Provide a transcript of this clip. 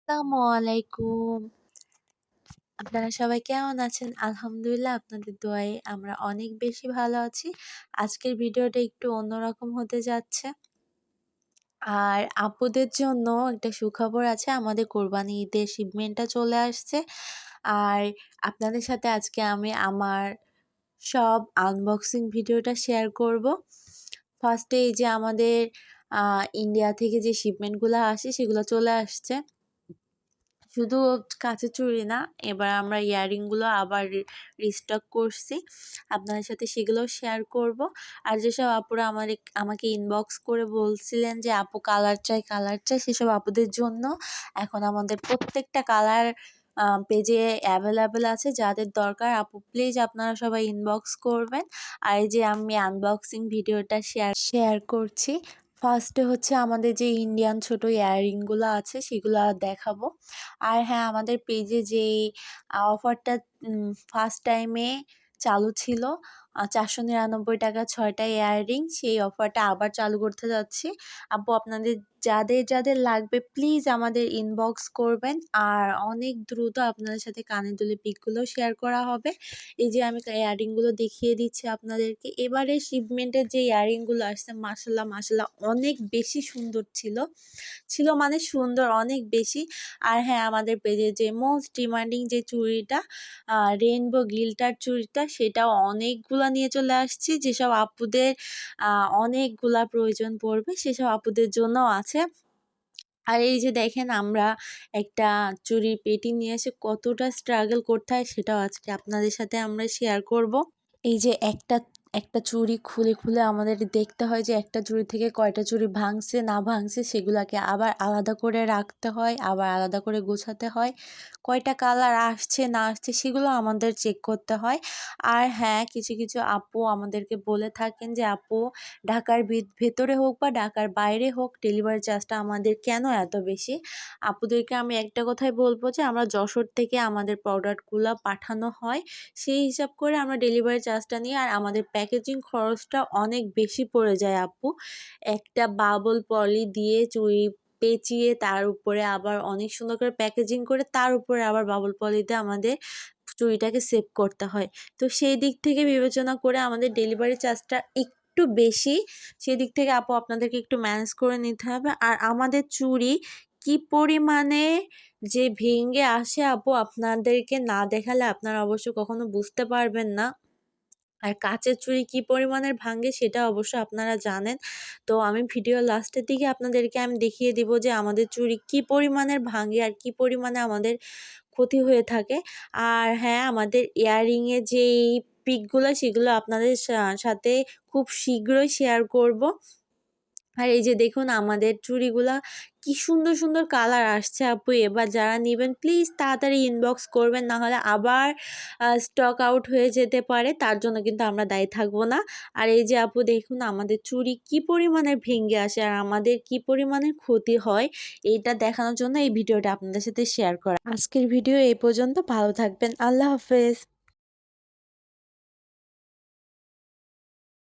আসসালামু আলাইকুম। আপনারা সবাই কেমন আছেন? আলহামদুলিল্লাহ আপনাদের দোয়ায় আমরা অনেক বেশি ভালো আছি। আজকের ভিডিওটা একটু অন্যরকম হতে যাচ্ছে। আর আপুদের জন্য একটা সুখবর আছে। আমাদের কোরবানি ঈদের শিপমেন্টটা চলে আসছে। আর আপনাদের সাথে আজকে আমি আমার সব আনবক্সিং ভিডিওটা শেয়ার করব। ফার্স্টে এই যে আমাদের ইন্ডিয়া থেকে যে শিপমেন্টগুলো আসে সেগুলো চলে আসছে। শুধু কাঁচের চুড়ি না, এবার আমরা ইয়াররিংগুলো আবার রিস্টক করছি। আপনাদের সাথে সেগুলোও শেয়ার করব। আর যেসব আপুরা আমাকে ইনবক্স করে বলছিলেন যে আপু কালার চাই সেসব আপুদের জন্য এখন আমাদের প্রত্যেকটা কালার পেজে অ্যাভেলেবেল আছে। যাদের দরকার আপু প্লিজ আপনারা সবাই ইনবক্স করবেন। আর এই যে আমি আনবক্সিং ভিডিওটা শেয়ার করছি। ফার্স্টে হচ্ছে আমাদের যে ইন্ডিয়ান ছোট ইয়াররিংগুলো আছে সেগুলো দেখাবো। আর হ্যাঁ, আমাদের পেজে যেই অফারটা ফার্স্ট টাইমে চালু ছিল, 499 টাকা 6টা ইয়াররিং, সেই অফারটা আবার চালু করতে যাচ্ছি। আপু আপনাদের যাদের লাগবে প্লিজ আমাদের ইনবক্স করবেন। আর অনেক দ্রুত আপনাদের সাথে কানের দুলের পিকগুলো শেয়ার করা হবে। এই যে আমি ইয়াররিংগুলো দেখিয়ে দিচ্ছি আপনাদেরকে। এবারে শিপমেন্টের যে ইয়াররিংগুলো আসছে মাশাআল্লাহ অনেক বেশি সুন্দর ছিল মানে সুন্দর অনেক বেশি। আর হ্যাঁ, আমাদের পেজে যে মোস্ট ডিমান্ডিং যে চুড়িটা রেইনবো গ্লিটার চুড়িটা, সেটাও অনেকগুলা নিয়ে চলে আসছি। যেসব আপুদের অনেকগুলা প্রয়োজন পড়বে সেসব আপুদের জন্যও আছে। আর এই যে দেখেন আমরা একটা চুড়ির পেটি নিয়ে এসে কতটা স্ট্রাগল করতে হয় সেটাও আজকে আপনাদের সাথে আমরা শেয়ার করব। এই যে একটা চুড়ি খুলে আমাদের দেখতে হয় যে একটা চুড়ি থেকে কয়টা চুড়ি ভাঙছে না ভাঙছে, সেগুলাকে আবার আলাদা করে রাখতে হয়, আবার আলাদা করে গোছাতে হয়। কয়টা কালার আসছে না আসছে সেগুলো আমাদের চেক করতে হয়। আর হ্যাঁ, কিছু আপু আমাদেরকে বলে থাকেন যে আপু ঢাকার ভেতরে হোক বা ঢাকার বাইরে হোক ডেলিভারি চার্জটা আমাদের কেন এত বেশি? আপুদেরকে আমি একটা কথাই বলবো যে আমরা যশোর থেকে আমাদের প্রোডাক্টগুলো পাঠানো হয়, সেই হিসাব করে আমরা ডেলিভারি চার্জটা নিই। আর আমাদের প্যাকেজিং খরচটা অনেক বেশি পড়ে যায় আপু। একটা বাবল পলি দিয়ে চুড়ি পেঁচিয়ে তার উপরে আবার অনেক সুন্দর করে প্যাকেজিং করে তার উপরে আবার বাবল পলিতে আমাদের চুড়িটাকে সেভ করতে হয়। তো সেই দিক থেকে বিবেচনা করে আমাদের ডেলিভারি চার্জটা একটু বেশি। সেদিক থেকে আপু আপনাদেরকে একটু ম্যানেজ করে নিতে হবে। আর আমাদের চুড়ি কি পরিমাণে যে ভেঙে আসে আপু, আপনাদেরকে না দেখালে আপনারা অবশ্য কখনো বুঝতে পারবেন না। আর কাঁচের চুড়ি কি পরিমাণের ভাঙে সেটা অবশ্য আপনারা জানেন। তো আমি ভিডিও লাস্টের দিকে আপনাদেরকে আমি দেখিয়ে দিব যে আমাদের চুড়ি কি পরিমাণের ভাঙে আর কি পরিমাণে আমাদের ক্ষতি হয়ে থাকে। আর হ্যাঁ, আমাদের ইয়াররিংয়ে যেই পিকগুলো সেগুলো আপনাদের সাথে খুব শীঘ্রই শেয়ার করব। আর এই যে দেখুন আমাদের চুড়িগুলা কি সুন্দর কালার আসছে আপু। এবার যারা নেবেন প্লিজ তাড়াতাড়ি ইনবক্স করবেন, না হলে আবার স্টক আউট হয়ে যেতে পারে, তার জন্য কিন্তু আমরা দায়ী থাকবো না। আর এই যে আপু দেখুন আমাদের চুড়ি কি পরিমাণের ভেঙে আসে আর আমাদের কি পরিমাণের ক্ষতি হয়, এইটা দেখানোর জন্য এই ভিডিওটা আপনাদের সাথে শেয়ার করা। আজকের ভিডিও এই পর্যন্ত। ভালো থাকবেন। আল্লাহ হাফেজ।